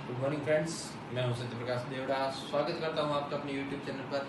Good morning friends, मैं हूं सत्य प्रकाश देवड़ा। स्वागत करता हूं आपका अपने यूट्यूब चैनल पर।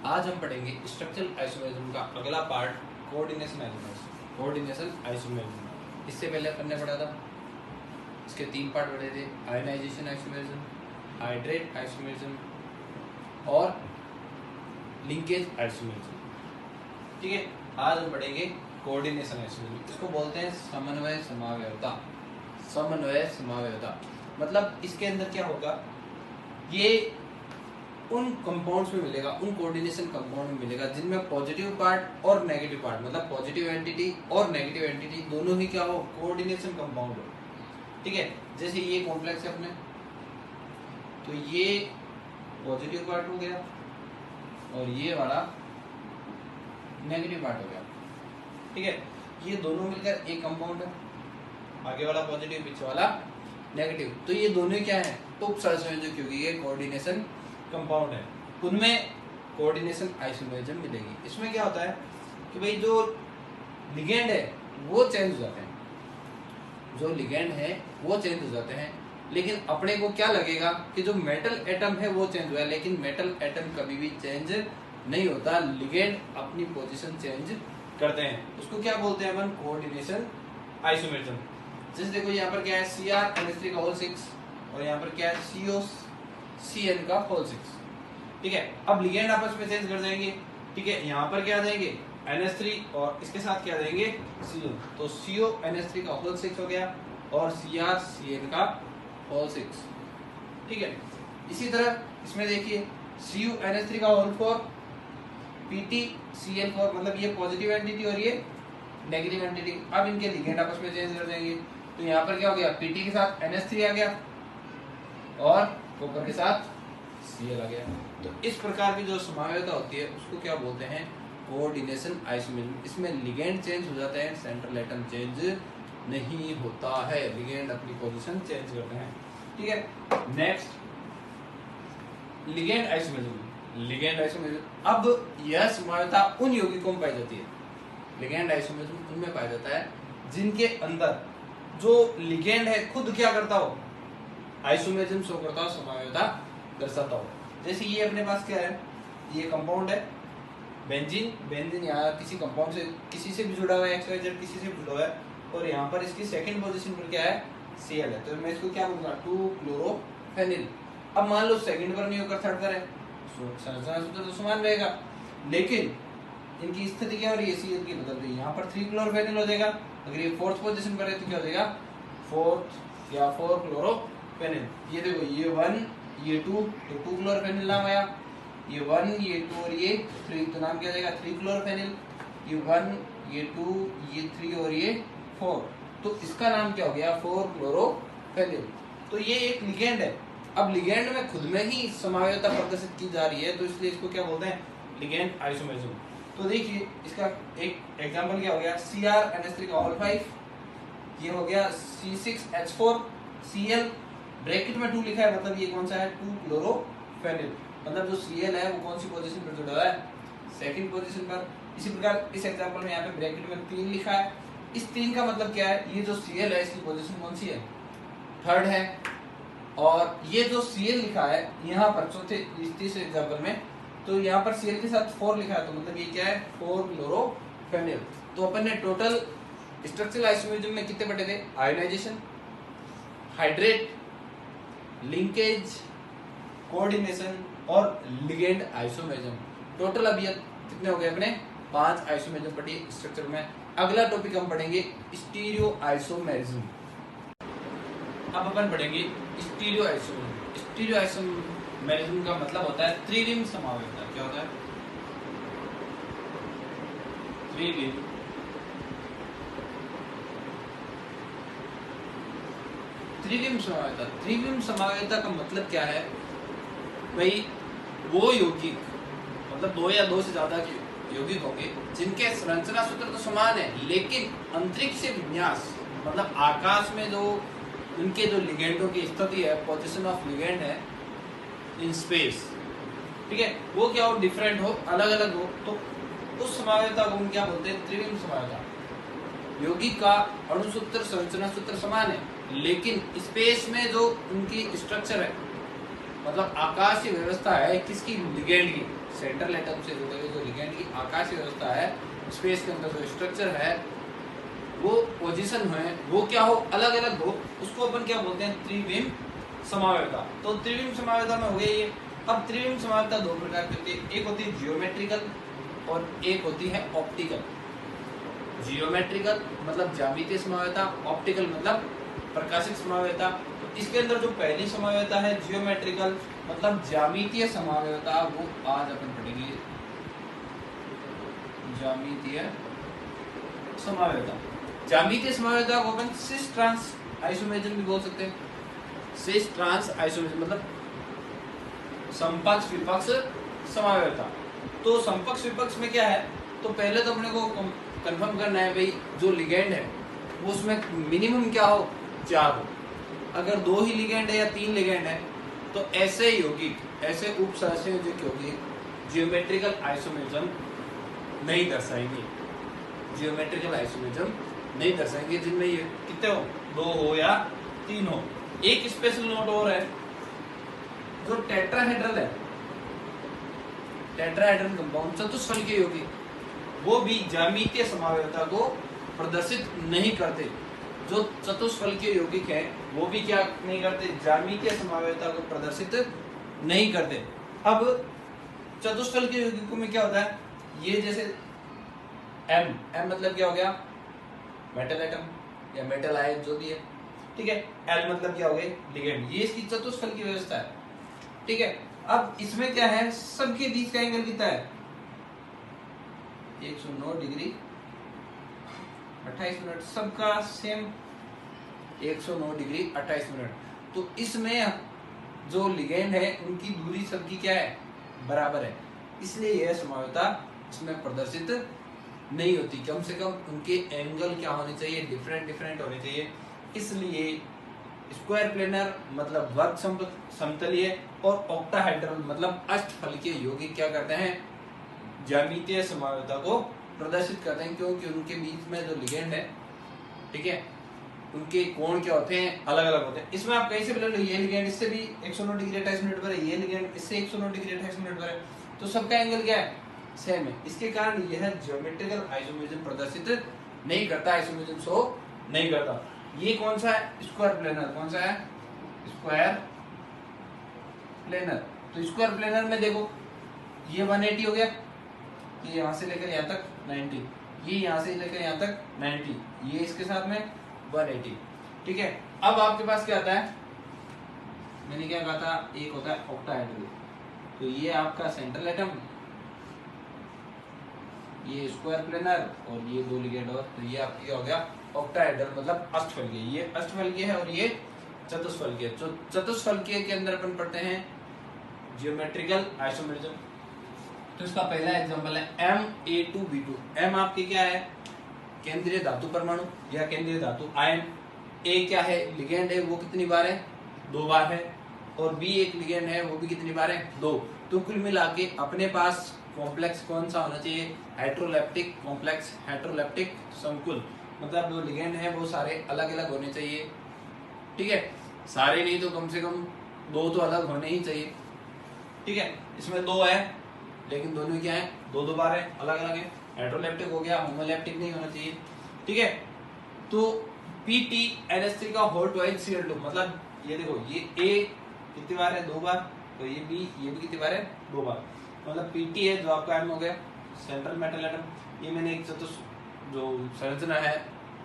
आज हम पढ़ेंगे स्ट्रक्चरल आइसोमेरिज्म का अगला part, coordination isomerism. Coordination isomerism इससे पहले अपन ने पढ़ा था, इसके 3 पार्ट पढ़े थे: आयोनाइजेशन आइसोमेरिज्म, हाइड्रेट आइसोमेरिज्म और लिंकेज आइसोमेरिज्म। ठीक है, आज हम पढ़ेंगे कोऑर्डिनेशन आइसोमेरिज्म। इसको बोलते हैं समन्वय समावयवता। समन्वय समावयवता मतलब इसके अंदर क्या होगा, ये उन कंपाउंड्स में मिलेगा, उन कोऑर्डिनेशन कंपाउंड में मिलेगा जिनमें पॉजिटिव पार्ट और नेगेटिव पार्ट, मतलब पॉजिटिव एंटिटी और नेगेटिव एंटिटी दोनों ही क्या हो, कोऑर्डिनेशन कंपाउंड हो। ठीक है, जैसे ये कॉम्प्लेक्स है अपने, तो ये पॉजिटिव पार्ट हो गया और ये वाला नेगेटिव पार्ट हो गया। ठीक है, ये दोनों मिलकर एक कंपाउंड है, आगे वाला पॉजिटिव पीछे वाला नेगेटिव। तो ये दोनों क्या है, उप सहसंयोजक, क्योंकि ये कोऑर्डिनेशन कंपाउंड है, उनमें कोऑर्डिनेशन आइसोमेरिज्म मिलेगी। इसमें क्या होता है कि भाई जो लिगेंड है वो चेंज हो जाते हैं, जो लिगेंड है वो चेंज हो जाते हैं, लेकिन अपने को क्या लगेगा कि जो मेटल एटम है वो चेंज हुआ है, लेकिन मेटल एटम कभी भी चेंज नहीं होता। लिगेंड अपनी पोजीशन चेंज करते हैं, उसको क्या बोलते हैं अपन, कोऑर्डिनेशन आइसोमेरिज्म। जैसे देखो यहाँ पर क्या है, Cr का होल 6 और यहाँ पर क्या है, COCN का होल 6। ठीक है, अब लिगेंड आपस में चेंज कर जाएंगे। ठीक है, यहाँ पर क्या देंगे, NH3 और इसके साथ क्या देंगे, CO। तो CONH3 का होल 6 हो गया और CrCN का होल 6। ठीक है, इसी तरह इसमें देखिए CuNH3 का होल 4, PtCl4, मतलब ये पॉजिटिव एंटिटी और ये नेगेटिव एंटिटी। अब इनके लिगेंड आपस में चेंज कर देंगे, तो यहाँ पर क्या हो गया, Pt के साथ NH3 आ गया और कॉपर के साथ Cl आ गया। तो इस प्रकार की जो समावयवता होती है उसको क्या बोलते हैं, कोऑर्डिनेशन आइसोमेरिज्म। इसमें लिगेंड चेंज हो जाते हैं, सेंट्रल एटम चेंज नहीं होता है, लिगेंड अपनी पोजीशन चेंज करते हैं। ठीक है, next ligand isomerism. Ligand isomerism, अब यह समावयवता उन यौगिकों में पाई जाती है, लिगेंड आइसोमेरिज्म उनमें पाया जाता है जिनके अंदर जो लिगेंड है खुद क्या करता हो, आइसोमेरिज्म शो करता हो, समावयवता दर्शाता हो। जैसे ये अपने पास क्या है, ये कंपाउंड है बेंजीन। बेंजीन यहाँ किसी कंपाउंड से, किसी से भी जुड़ा हुआ है, XYZ किसी से भी जुड़ा हुआ है, और यहाँ पर इसकी सेकंड पोजीशन पर क्या है, Cl है। तो मैं इसको क्या बोलूंगा, 2-क्लोरोफेनिल। अब मान लो सेकंड पर नहीं होकर थर्ड पर है, संरचना सूत्र तो समान रहेगा, लेकिन इनकी स्थिति क्या हो रही है, Cl की बदल रही है। यहाँ पर 3-क्लोरोफेनिल हो जाएगा, अगर ये फोर्थ पोजीशन पर है तो क्या हो जाएगा, 4-क्लोरोफेनिल। ये देखो, ये 1 ये 2, तो 2-क्लोरोफेनिल नाम आया। ये 1 ये 2 और ये 3, तो नाम क्या जाएगा, 3-क्लोरोफेनिल। ये 1 ये 2 ये 3 और ये 4, तो इसका नाम क्या हो गया, 4-क्लोरोफेनिल। तो ये एक लिगेंड है। अब लिगेंड में खुद में ही समावयवता प्रदर्शित की जा रही है, तो इसलिए इसको क्या बोलते हैं, लिगेंड आइसोमेरिज्म। तो देखिए इसका एक एग्जांपल क्या हो गया, CrNH3 का होल 5, ये हो गया C6H4Cl, ब्रैकेट में 2 लिखा है, मतलब ये कौन सा है, 2-क्लोरोफेनिल। मतलब जो Cl है वो कौन सी पोजीशन पर जुड़ा हुआ है, सेकंड पोजीशन पर। इसी प्रकार इस एग्जांपल में यहाँ पे ब्रैकेट में 3 लिखा है, इस 3 का मतलब क्या है, ये जो Cl है इसकी पोजीशन कौन सी है, थर्ड है। और ये जो Cl लिखा है यहाँ पर चौथे तीसरे एग्जांपल में, तो यहाँ पर Cl के साथ 4 लिखा है, तो मतलब ये क्या है, 4-क्लोरोफेनिल। तो अपन ने टोटल स्ट्रक्चरल आइसोमेरिज्म में कितने पढ़े थे, आयोनाइजेशन, हाइड्रेट, लिंकेज, कोऑर्डिनेशन और लिगेंड आइसोमेरिज्म। टोटल अभी कितने हो गए अपने, 5 आइसोमेरिज्म पढ़ी स्ट्रक्चर में। अगला टॉपिक हम पढ़ेंगे स्टीरियो आइसोमेरिज्म। अब अपन पढ़ेंगे स्टीरियो आइसोमेरिज्म। स्टीरियो आइसोमेरिज्म का मतलब होता है त्रिविम समावयवता। क्या होता है, त्रिविम त्रिविम समावयवता। त्रिविम समावयवता का मतलब क्या है भाई, वो यौगिक, मतलब 2 या 2 से ज्यादा के यौगिक होंगे जिनके संरचना सूत्र तो समान है, लेकिन अंतरिक्ष विन्यास, मतलब आकाश में जो उनके जो लिगेंडों की स्थिति है, पोजीशन ऑफ लिगेंड है इन स्पेस, ठीक है, वो क्या हो, डिफरेंट हो, अलग अलग हो, तो उस समावयवता को हम क्या बोलते हैं, त्रिविम समावयवता। यौगिक का अणुसूत्र संरचना सूत्र समान है, लेकिन स्पेस में जो उनकी स्ट्रक्चर है, मतलब आकाशीय व्यवस्था है किसकी, लिगेंड की, सेंट्रल एटम से जुड़े हुए जो लिगेंड की आकाशीय व्यवस्था है, स्पेस के अंदर जो स्ट्रक्चर है, वो पोजीशन है, वो क्या हो, अलग अलग हो, उसको अपन क्या बोलते हैं, त्रिविम समावेयता। तो त्रिविम समावेयता में हो गई ये। अब त्रिविम समावेयता दो प्रकार की होती है, एक होती है जियोमेट्रिकल और एक होती है ऑप्टिकल। जियोमेट्रिकल मतलब ज्यामितीय समावेयता, ऑप्टिकल मतलब प्रकाशिक समावेयता। तो इसके अंदर जो पहली समावेयता है जियोमेट्रिकल मतलब ज्यामितीय समावेयता, वो आज अपन पढ़ेंगे, ज्यामितीय समावेयता। ज्यामितीय समावेयता को अपन सिस ट्रांस आइसोमेरिज्म भी बोल सकते हैं। सिस ट्रांस आइसोमेरिज्म मतलब समपक्ष विपक्ष समावेयता। तो समपक्ष विपक्ष में क्या है, तो पहले तो अपने को कंफर्म करना है भाई जो लिगेंड है वो उसमें मिनिमम क्या हो, 4 हो। अगर 2 ही लिगेंड है या 3 लिगेंड है तो ऐसे यौगिक, ऐसे उपसंयोजक यौगिक जियोमेट्रिकल आइसोमेरिज्म नहीं दर्शाएंगे, जियोमेट्रिकल आइसोमेरिज्म नहीं दर्शाएंगे जिनमें ये कितने हो, 2 हो या 3 हो। एक स्पेशल नोट और है, जो टेट्राहेड्रल है, टेट्राहेड्रल कंपाउंड चतुष्फलकीय यौगिक, वो भी ज्यामितीय समावेयता को प्रदर्शित नहीं करते। जो चतुष्फलकीय यौगिक है वो भी क्या नहीं करते, ज्यामितीय समावेयता को प्रदर्शित नहीं करते। अब चतुष्फलकीय यौगिकों में क्या होता है, ये जैसे M मतलब क्या हो गया, मेटल एटम या मेटल आयन जो भी है, ठीक है। L मतलब क्या हो गया, लिगेंड। ये इसकी चतुष्फलकीय व्यवस्था है, ठीक है। अब इसमें क्या है, सबके बीच का एंगल कितना है, 109 डिग्री 28 मिनट, सबका सेम 109 डिग्री 28 मिनट। तो इसमें जो लिगेंड है उनकी दूरी सबकी क्या है, बराबर है, इसलिए यह समावेयता इसमें प्रदर्शित नहीं होती। कम से कम उनके एंगल क्या होने चाहिए, डिफरेंट होने चाहिए। इसलिए स्क्वायर प्लेनर मतलब वर्ग समतलीय और ऑक्टाहेड्रल मतलब अष्टफलकीय यौगिक क्या करते हैं, ज्यामितीय समावेयता को प्रदर्शित करते हैं, क्योंकि उनके बीच में जो लिगेंड है, ठीक है, उनके कोण क्या होते हैं, अलग अलग होते हैं। इसमें आप कहीं से भी ले लो, ये लिगेंड इससे भी 109 डिग्री 28 मिनट पर है, ये लिगेंड इससे 109 डिग्री 28 मिनट पर है, तो सबका एंगल क्या है, सेम है। इसके कारण यह ज्योमेट्रिकल आइसोमेरिज्म प्रदर्शित नहीं करता, आइसोमेरिज्म शो नहीं करता। ये कौन सा है, स्क्वायर प्लेनर। कौन सा है, स्क्वायर प्लेनर। तो स्क्वायर प्लेनर में देखो ये 180 हो गया, ये यहाँ से लेकर यहाँ तक 90, ये यहाँ से लेकर यहाँ तक 90, ये इसके साथ में 180, ठीक है। अब आपके पास क्या आता है, मैंने क्या कहा था, एक होता है ऑक्टाहेड्रल। तो ये आपका सेंट्रल एटम, ये स्क्वायर प्लेनर और ये 2 लिगेंड और, तो ये आपकी हो गया ऑक्टाहेड्रल मतलब अष्टफलकीय। ये अष्टफलकीय है और ये चतुष्फलकीय। तो चतुष्फलकीय के अंदर अपन पढ़ते हैं जियोमेट्रिकल आइसोमेरिज्म। तो इसका पहला एग्जांपल है Ma2B2। M आपकी क्या है, केंद्रीय धातु परमाणु या केंद्रीय धातु आयन। A क्या है, लिगेंड है, वो कितनी बार है, 2 बार है। और B एक लिगेंड है, वो भी कितनी बार है, 2। तो कुल मिला के अपने पास कॉम्प्लेक्स कौन सा होना चाहिए, हेट्रोलेप्टिक कॉम्प्लेक्स, हेट्रोलेप्टिक संकुल। मतलब जो लिगेंड है वो सारे अलग अलग होने चाहिए, ठीक है। सारे नहीं तो कम से कम 2 तो अलग होने ही चाहिए, ठीक है। इसमें 2 है लेकिन दोनों क्या है, 2 बार है, अलग अलग है। हेट्रोलेप्टिक हो गया, होमोलेप्टिक नहीं होना चाहिए, ठीक है। तो PTNS3 का होल ट्वाइस Cl2 मतलब ये देखो, ये A कितनी बार है, 2 बार। तो ये B, ये भी कितनी बार है, 2 बार। मतलब PT है जो आपका M हो गया, सेंट्रल मेटल एटम। ये मैंने एक जो संरचना है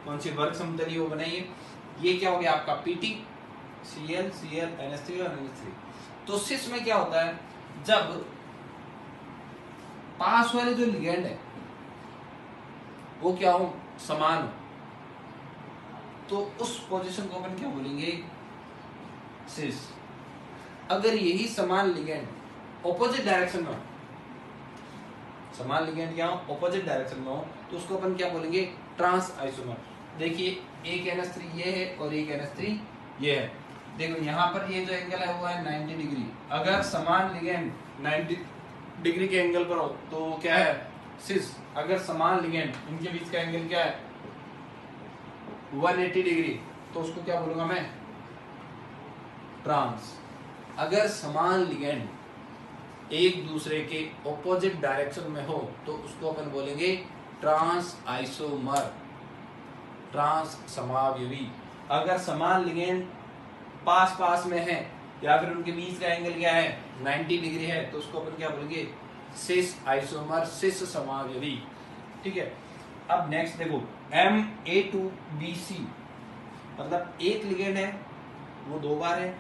कौन सी, वर्ग समतलीय वो बनाई है। ये क्या हो गया आपका PT, Cl Cl NH3 और NH3। तो सिस में क्या होता है, जब पास वाले जो लिगेंड है वो क्या हो, समान हो, तो उस पोजीशन को अपन क्या बोलेंगे, सिस। अगर यही समान लिगेंड ऑपोजिट डायरेक्शन में हो, समान लिगेंड क्या हो, ऑपोजिट डायरेक्शन में हो, तो उसको अपन क्या बोलेंगे, ट्रांस आइसोमर। देखिए एक NH3 ये है और एक NH3 ये है। देखो यहाँ पर ये जो एंगल है वो है 90 डिग्री। अगर समान लिगेंड 90 डिग्री के एंगल पर हो तो क्या है, सिस। अगर समान लिगेंड, इनके बीच का एंगल क्या है, 180 डिग्री, तो उसको क्या बोलूंगा मैं, ट्रांस। अगर समान लिगेंड एक दूसरे के ऑपोजिट डायरेक्शन में हो तो उसको अपन बोलेंगे ट्रांस आइसोमर, ट्रांस समावयवी। अगर समान लिगेंड पास पास में है या फिर उनके बीच का एंगल क्या है 90 डिग्री है तो उसको अपन क्या बोलेंगे, सिस आइसोमर, सिस समावयवी। ठीक है। अब नेक्स्ट देखो MA2BC, मतलब एक लिगेंड है वो दो बार है,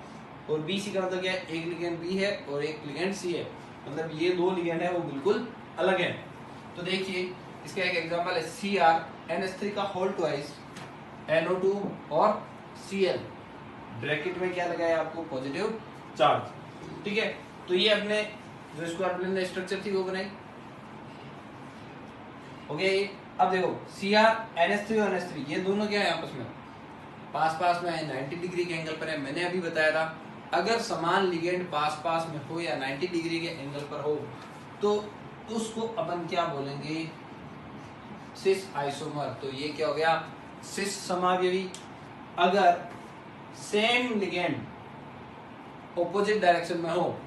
और BC का मतलब क्या है, एक लिगेंड B है और एक लिगेंड C है, मतलब ये दो लिगेंड है वो बिल्कुल अलग है। तो देखिए इसका एक एग्जांपल है CrNH3 का होल ट्वाइस NO2 और Cl, ब्रैकेट में क्या लगाया आपको, पॉजिटिव चार्ज। ठीक है। तो ये अपने जो स्क्वायर प्लेन में स्ट्रक्चर थी वो बनाई, ओके। अब देखो CrNH3 और NH3 ये दोनों क्या है आपस में पास पास में है, 90 डिग्री के एंगल पर है। मैंने अभी बताया था अगर समान लिगेंड पास पास में हो या 90 डिग्री के एंगल पर हो तो उसको अपन क्या बोलेंगे, सिस आइसोमर। तो ये क्या हो गया, सिस समावयवी। अगर सेम लिगेंड ऑपोजिट डायरेक्शन में हो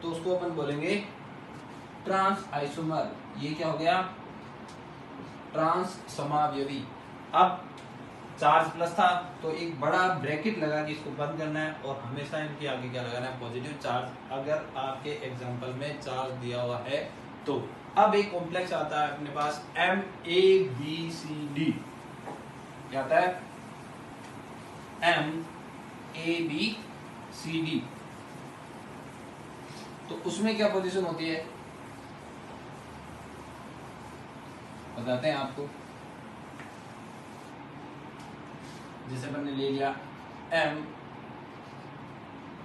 तो उसको अपन बोलेंगे ट्रांस आइसोमर। ये क्या हो गया, ट्रांस समावयवी। अब चार्ज प्लस था तो एक बड़ा ब्रैकेट लगा के इसको बंद करना है और हमेशा इनके आगे क्या लगाना है, पॉजिटिव चार्ज, अगर आपके एग्जांपल में चार्ज दिया हुआ है तो। अब एक कॉम्प्लेक्स आता है अपने पास MABCD, क्या आता है MABCD। तो उसमें क्या पोजीशन होती है बताते हैं आपको। जैसे अपन ने ले लिया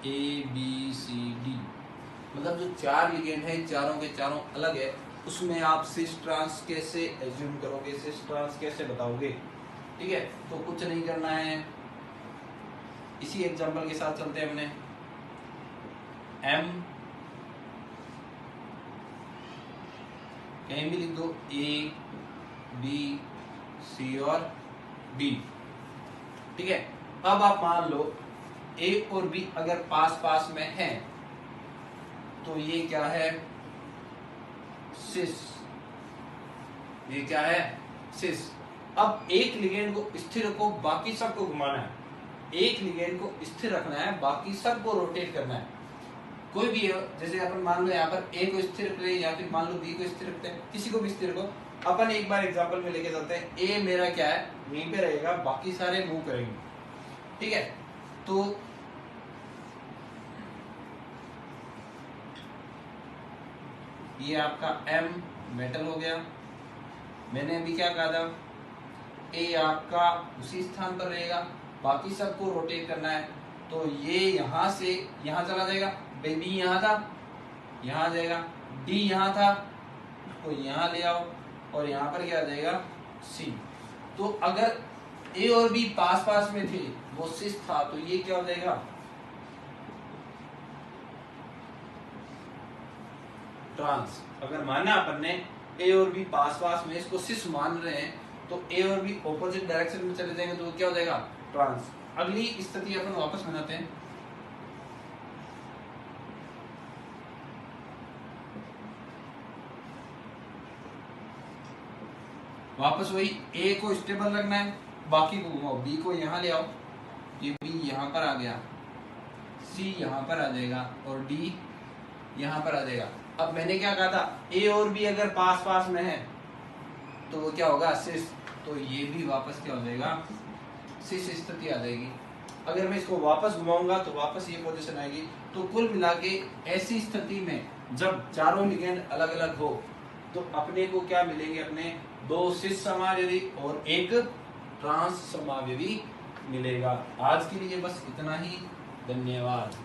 MABCD, मतलब जो चार लिगेंड है चारों के चारों अलग है, उसमें आप सिस ट्रांस कैसे एज्यूम करोगे, सिस ट्रांस कैसे बताओगे। ठीक है। तो कुछ नहीं करना है, इसी एग्जांपल के साथ चलते हैं अपने। M कहीं भी लिख दो, A, B, C और D। ठीक है। अब आप मान लो A और B अगर पास पास में हैं तो ये क्या है, सिस। ये क्या है, सिस। अब एक लिगेंड को स्थिर रखो, बाकी सबको घुमाना है। एक लिगेंड को स्थिर रखना है, बाकी सबको रोटेट करना है। कोई भी हो, जैसे अपन मान लो यहाँ पर A को स्थिर रख रहे हैं या फिर मान लो B को स्थिर रखते हैं, किसी को भी स्थिर रखो। अपन एक बार एग्जांपल में लेके चलते हैं। A मेरा क्या है, वहीं पे रहेगा, बाकी सारे मूव करेंगे। ठीक है। तो ये आपका M मेटल हो गया। मैंने अभी क्या कहा था, A आपका उसी स्थान पर रहेगा, बाकी सबको रोटेट करना है। तो ये यहां से यहां चला जाएगा, B यहां था, यहां आ जाएगा, D यहां था, उसको यहां ले आओ, और यहां पर क्या आ जाएगा, C। तो अगर A और B पास पास में थे, वो सिस था, तो ये क्या हो जाएगा, ट्रांस। अगर माना अपन ने A और B पास पास में, इसको सिस मान रहे हैं, तो A और B ऑपोजिट डायरेक्शन में चले जाएंगे तो क्या हो जाएगा, ट्रांस। अगली स्थिति अपन वापस बनाते हैं। वापस वही A को स्टेबल रखना है, बाकी को घुमाओ। B को यहाँ ले आओ, ये B यहाँ पर आ गया, C यहाँ पर आ जाएगा और D यहाँ पर आ जाएगा। अब मैंने क्या कहा था, A और B अगर पास पास में है तो वो क्या होगा, सिस। तो ये भी वापस क्या हो जाएगा, सिस स्थिति आ जाएगी। अगर मैं इसको वापस घुमाऊंगा तो वापस ये पोजीशन आएगी। तो कुल मिला के ऐसी स्थिति में जब चारों लिगेंड अलग अलग हो तो अपने को क्या मिलेंगे, अपने दो सिस समावयवी और एक ट्रांस समावयवी मिलेगा। आज के लिए बस इतना ही, धन्यवाद।